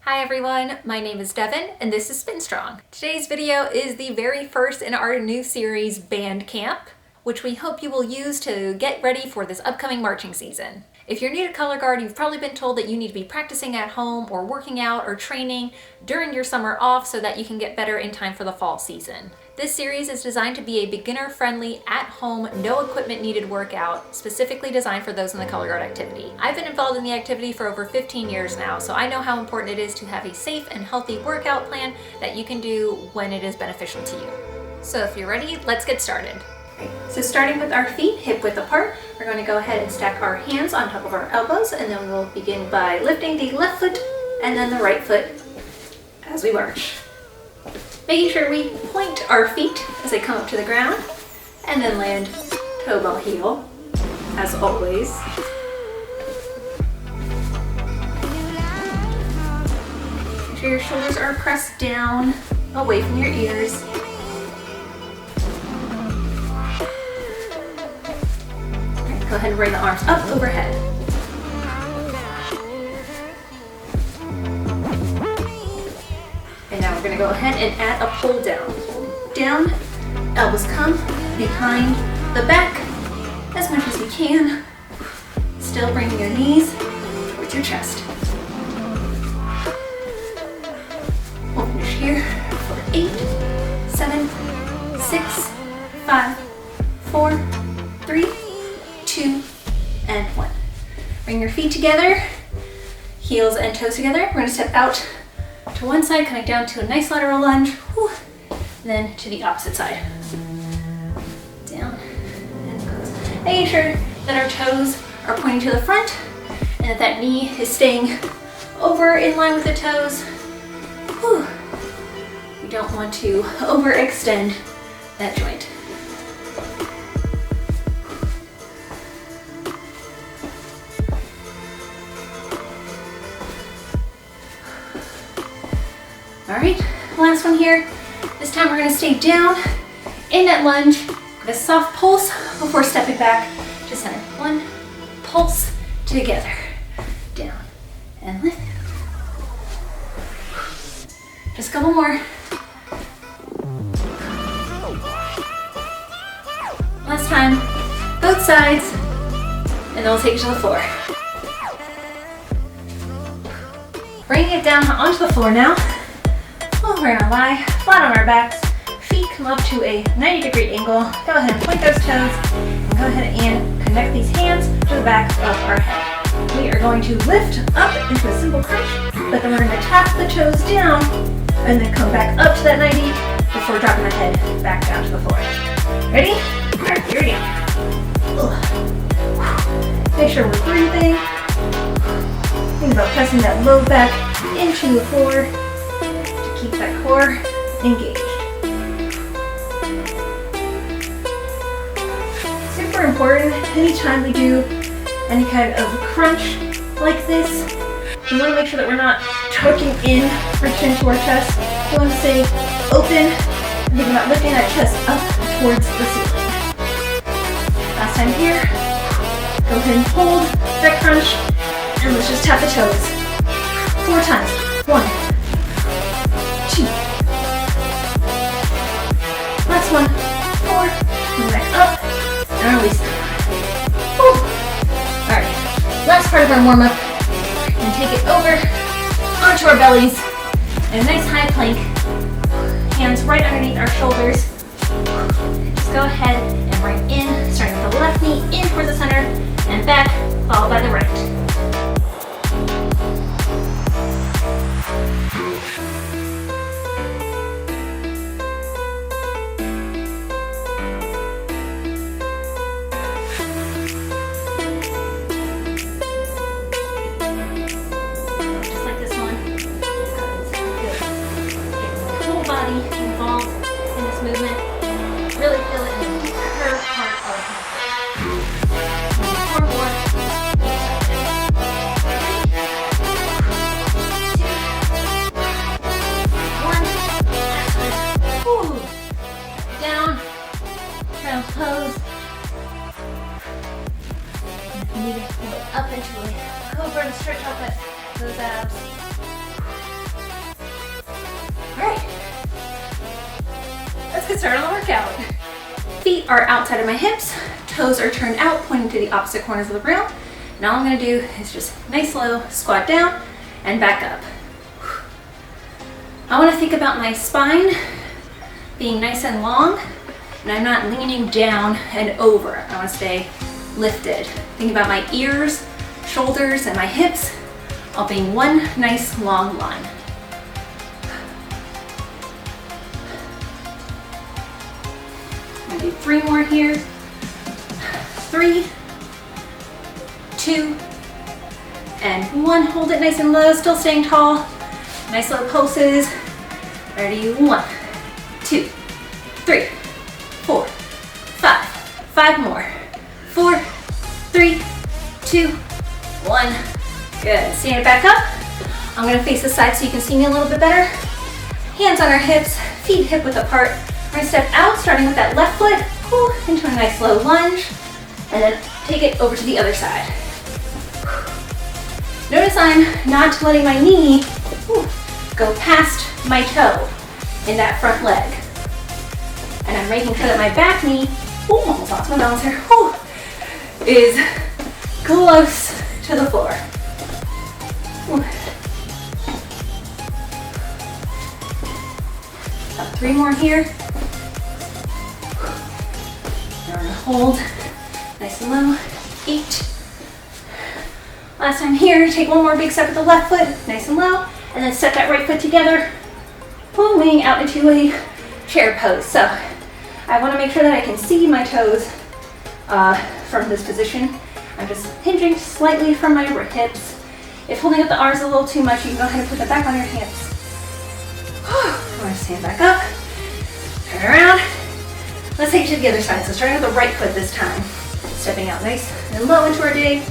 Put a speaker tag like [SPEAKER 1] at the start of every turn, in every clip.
[SPEAKER 1] Hi everyone, my name is Devon and this is Spin Strong. Today's video is the very first in our new series, Band Camp, which we hope you will use to get ready for this upcoming marching season. If you're new to color guard, you've probably been told that you need to be practicing at home or working out or training during your summer off so that you can get better in time for the fall season. This series is designed to be a beginner-friendly, at-home, no equipment needed workout, specifically designed for those in the color guard activity. I've been involved in the activity for over 15 years now, so I know how important it is to have a safe and healthy workout plan that you can do when it is beneficial to you. So if you're ready, let's get started. So starting with our feet hip width apart, we're going to go ahead and stack our hands on top of our elbows, and then we'll begin by lifting the left foot and then the right foot as we march. Making sure we point our feet as they come up to the ground, and then land toe ball heel, as always. Make sure your shoulders are pressed down, away from your ears. Go ahead and bring the arms up overhead. And now we're going to go ahead and add a pull down. Pull down, elbows come behind the back as much as we can. Still bringing your knees towards your chest. We'll finish here for 8, 7, 6, 5, 4, 3, 2, and 1. Bring your feet together, heels and toes together. We're going to step out to one side, coming down to a nice lateral lunge, and then to the opposite side. Down and close. Making sure that our toes are pointing to the front and that knee is staying over in line with the toes. We don't want to overextend that joint. All right, last one here. This time we're going to stay down in that lunge with a soft pulse before stepping back to center. 1, pulse together. Down and lift. Just a couple more. Last time, both sides, and then we'll take you to the floor. Bringing it down onto the floor now. We're gonna lie flat on our backs, feet come up to a 90-degree angle. Go ahead and point those toes, and go ahead and connect these hands to the back of our head. We are going to lift up into a simple crunch, but then we're gonna tap the toes down, and then come back up to that 90 before dropping the head back down to the floor. Ready? All right, here we go. Make sure we're breathing. Think about pressing that low back into the floor. Keep that core engaged. Super important, anytime we do any kind of crunch like this, we want to make sure that we're not tucking in our chin to our chest. We want to stay open and think about lifting that chest up towards the ceiling. Last time here, go ahead and hold that crunch, and let's just tap the toes. 4 times. 1, 2. Last one. 4. Come back up and release. Alright, last part of our warm-up. And take it over onto our bellies in a nice high plank. Hands right underneath our shoulders. Just go ahead and bring in, starting with the left knee in towards the center and back, followed by the right. Involved in this movement. Really feel it in the curve part of the hamstring. 4 more. 3, 2, 1. Down. Trail pose. And if you need to pull it up into a cobra to stretch out those abs. get started on the workout. Feet are outside of my hips, toes are turned out, pointing to the opposite corners of the room. And all I'm gonna do is just nice low squat down and back up. I wanna think about my spine being nice and long, and I'm not leaning down and over. I wanna stay lifted. Think about my ears, shoulders, and my hips all being one nice long line. I'm gonna do 3 more here. 3, 2, and 1. Hold it nice and low, still staying tall. Nice low pulses. Ready, 1, 2, 3, 4, 5. 5 more. 4, 3, 2, 1. Good. Stand it back up. I'm gonna face the side so you can see me a little bit better. Hands on our hips, feet hip width apart. We're gonna step out, starting with that left foot, pull into a nice low lunge, and then take it over to the other side. Notice I'm not letting my knee go past my toe in that front leg. And I'm making sure that my back knee, almost lost my balance here, is close to the floor. 3 more here. We're gonna hold nice and low. 8. Last time here, take 1 more big step with the left foot, nice and low, and then step that right foot together, pulling out into a chair pose. So I wanna make sure that I can see my toes from this position. I'm just hinging slightly from my hips. If holding up the arms a little too much, you can go ahead and put them back on your hips. I'm gonna stand back up, turn around. Let's take it to the other side. So starting with the right foot this time. Stepping out nice and low into our dig,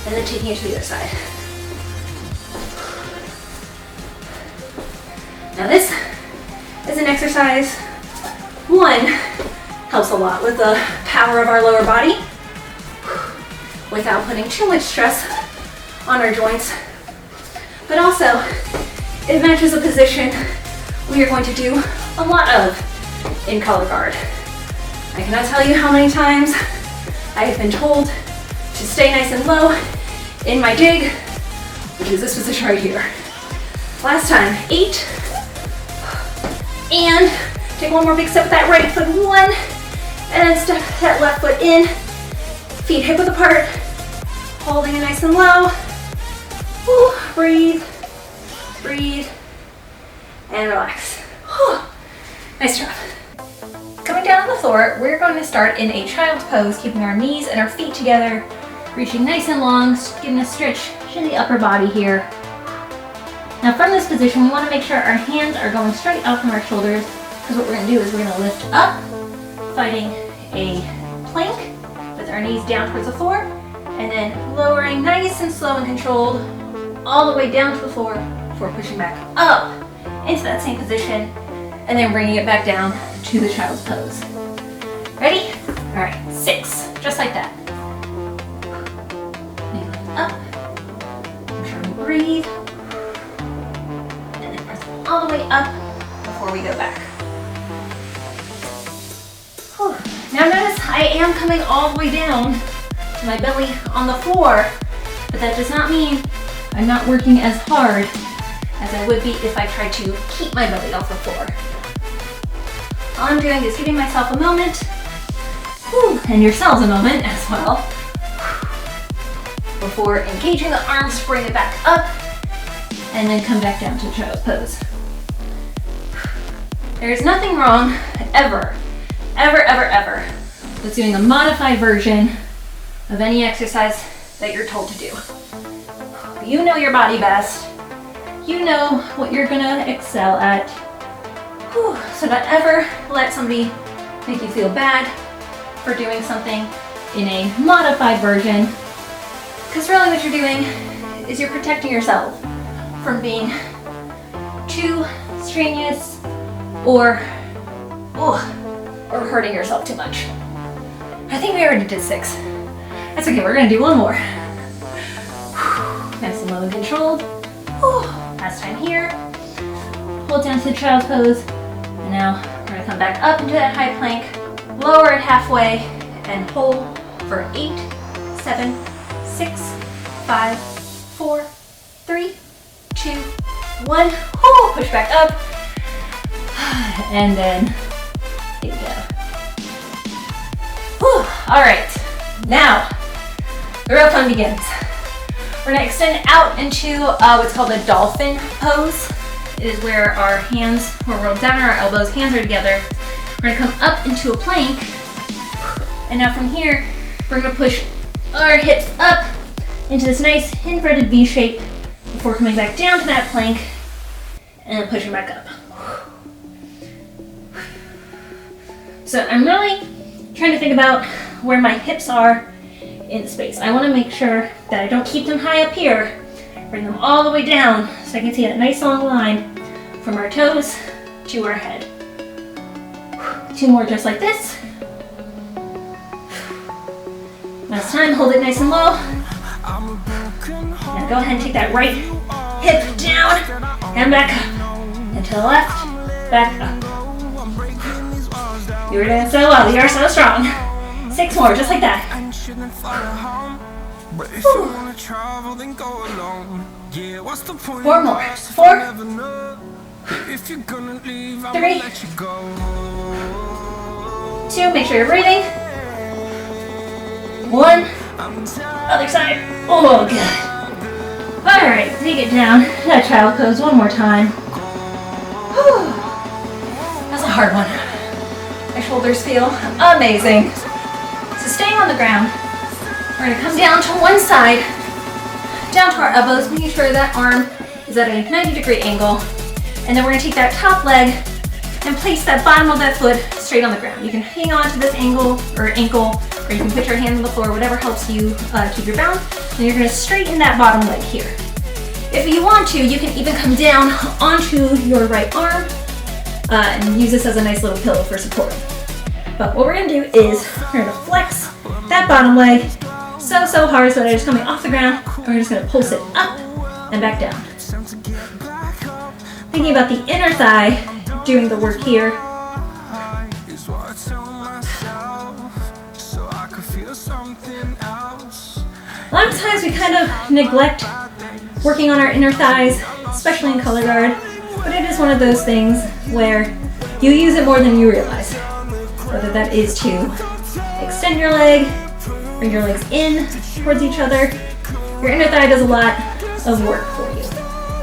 [SPEAKER 1] and then taking it to the other side. Now this is an exercise. 1, helps a lot with the power of our lower body without putting too much stress on our joints. But also, it matches a position we are going to do a lot of in color guard. I cannot tell you how many times I have been told to stay nice and low in my dig, which is this position right here. Last time, 8. And take 1 more big step with that right foot, 1. And then step that left foot in, feet hip width apart, holding it nice and low. Breathe, breathe, and relax. Nice job. Coming down on the floor, we're going to start in a child's pose, keeping our knees and our feet together, reaching nice and long, getting a stretch in the upper body here. Now from this position, we want to make sure our hands are going straight out from our shoulders, because what we're going to do is we're going to lift up, finding a plank with our knees down towards the floor, and then lowering nice and slow and controlled all the way down to the floor before pushing back up into that same position, and then bringing it back down to the child's pose. Ready? All right, 6, just like that. Up, make sure we breathe, and then press all the way up before we go back. Whew. Now notice I am coming all the way down to my belly on the floor, but that does not mean I'm not working as hard as I would be if I tried to keep my belly off the floor. All I'm doing is giving myself a moment, and yourselves a moment as well, before engaging the arms, bring it back up, and then come back down to child's pose. There is nothing wrong, ever, with doing a modified version of any exercise that you're told to do. You know your body best. You know what you're gonna excel at. So don't ever let somebody make you feel bad for doing something in a modified version, because really what you're doing is you're protecting yourself from being too strenuous or hurting yourself too much. I think we already did 6. That's okay, we're gonna do 1 more. Nice and low and controlled. Last time here. Hold down to the child's pose. And now we're gonna come back up into that high plank, lower it halfway, and hold for 8, 7, 6, 5, 4, 3, 2, 1. Oh, push back up. And then here we go. Whew. All right, now the real fun begins. We're gonna extend out into what's called a dolphin pose. It is where our hands, where we're down on our elbows, hands are together. We're gonna come up into a plank. And now from here, we're gonna push our hips up into this nice inverted V shape before coming back down to that plank and pushing back up. So I'm really trying to think about where my hips are in space. I want to make sure that I don't keep them high up here, bring them all the way down so I can see that nice long line from our toes to our head. 2 more just like this. Last time, hold it nice and low. Now go ahead and take that right hip down and back up. And to the left, back up. You were doing so well, you are so strong. 6 more, just like that. 4 more. 4, 3, 2, make sure you're breathing. 1, other side. Oh, good. All right, take it down. That child pose one more time. Whew. That's a hard one. My shoulders feel amazing. So staying on the ground, we're gonna come down to one side, down to our elbows, making sure that arm is at a 90-degree angle. And then we're gonna take that top leg and place that bottom of that foot straight on the ground. You can hang on to this angle or ankle, or you can put your hand on the floor, whatever helps you keep your balance. And you're gonna straighten that bottom leg here. If you want to, you can even come down onto your right arm and use this as a nice little pillow for support. But what we're gonna do is we're gonna flex that bottom leg so hard so that it's coming off the ground, and we're just gonna pulse it up and back down. Thinking about the inner thigh doing the work here. A lot of times we kind of neglect working on our inner thighs, especially in color guard, but it is one of those things where you use it more than you realize. Whether that is to extend your leg, bring your legs in towards each other, your inner thigh does a lot of work for you.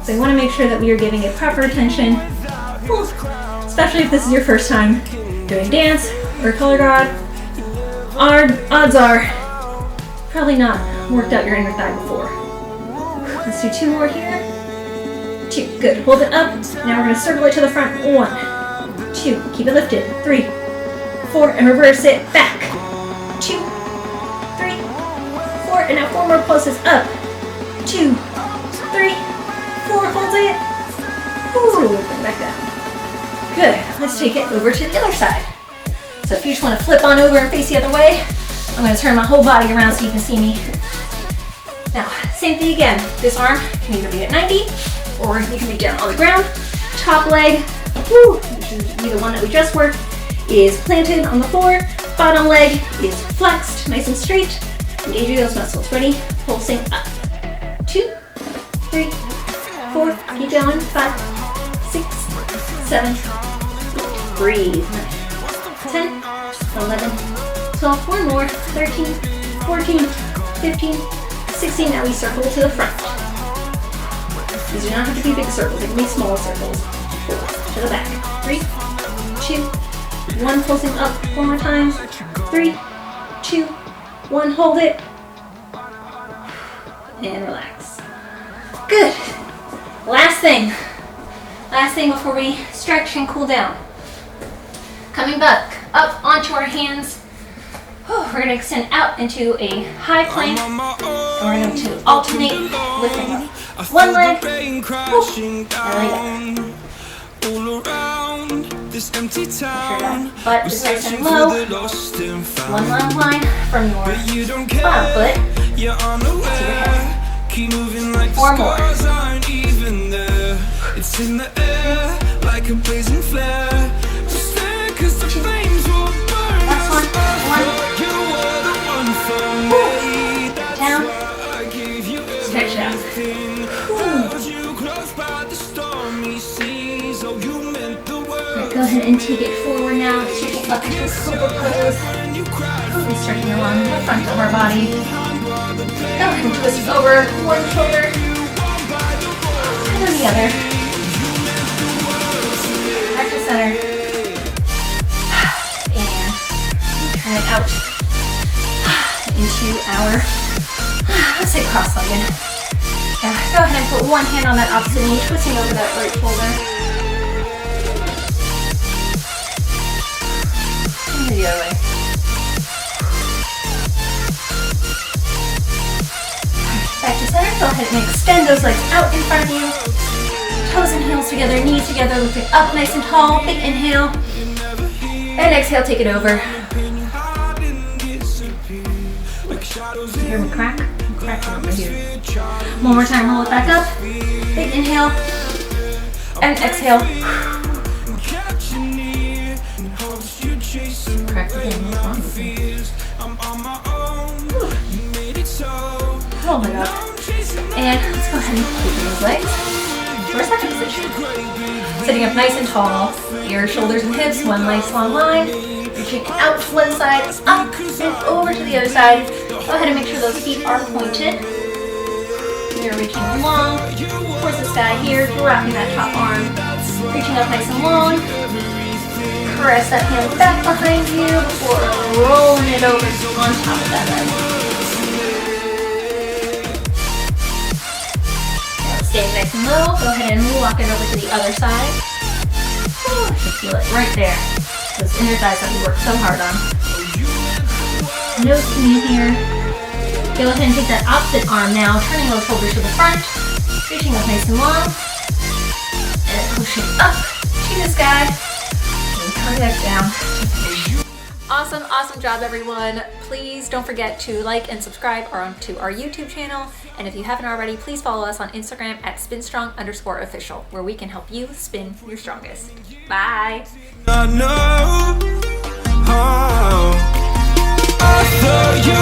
[SPEAKER 1] So you want to make sure that we are giving it proper attention, especially if this is your first time doing dance or color guard. Odds are probably not worked out your inner thigh before. Let's do 2 more here. 2, good. Hold it up. Now we're going to circle it to the front. 1, 2, keep it lifted. 3, 4, and reverse it back. 2, 3, 4, and now 4 more pulses up. 2, 3, 4, hold it. Ooh, bring back down. Good. Let's take it over to the other side. So if you just want to flip on over and face the other way, I'm going to turn my whole body around so you can see me. Now, same thing again. This arm can either be at 90 or you can be down on the ground. Top leg, which is the one that we just worked, is planted on the floor. Bottom leg is flexed, nice and straight. Engaging those muscles. Ready? Pulsing up. 2, 3, 4, keep going. 5, 6, 7, 8. Breathe. 10, 11, 12, 1 more, 13, 14, 15, 16. Now we circle to the front. These do not have to be big circles, they can be small circles. 4, to the back. 3, 2, 1, pulsing up 4 more times. 3, 2, 1, hold it. And relax. Good. Last thing before we stretch and cool down. Coming back up onto our hands. We're going to extend out into a high plank. And we're going to alternate lifting one leg. And leg up. Make sure that butt is nice and low. One long line from your bottom foot to your head. 4 more.
[SPEAKER 2] It's in the air like a blazing flare. Just stay
[SPEAKER 1] Go ahead and take it forward now. Take up into a cobra pose. Really stretching along the front of our body. Go ahead and twist over one shoulder and then the other. Back to center. And turn it out into our, let's say cross-legged. Yeah, go ahead and put one hand on that opposite knee, twisting over that right shoulder. And the other way. Back to center. Go ahead and extend those legs out in front of you. Toes and heels together, knees together, lifting up nice and tall. Big inhale. And exhale, take it over. You hear me crack? I'm cracking over here. One more time, roll it back up. Big inhale. And exhale. Crack again. What's wrong with me? Hold it up. And let's go ahead and keep those legs to our second position. Sitting up nice and tall. Your shoulders and hips, one nice long line. Reaching out to one side, up and over to the other side. Go ahead and make sure those feet are pointed. You're reaching long towards the sky here, dropping that top arm. Reaching up nice and long. Press that hand back behind you before rolling it over on top of that leg. Stay nice and low. Go ahead and walk it over to the other side. Oh, I can feel it right there. Those inner thighs that we worked so hard on. Nose to knee here. Go ahead and take that opposite arm now, turning those shoulders to the front, reaching up nice and long, and pushing up to the sky, and coming back down to finish. Awesome, awesome job everyone. Please don't forget to like and subscribe to our YouTube channel. And if you haven't already, please follow us on Instagram at spinstrong_official, where we can help you spin your strongest. Bye. I know, I thought you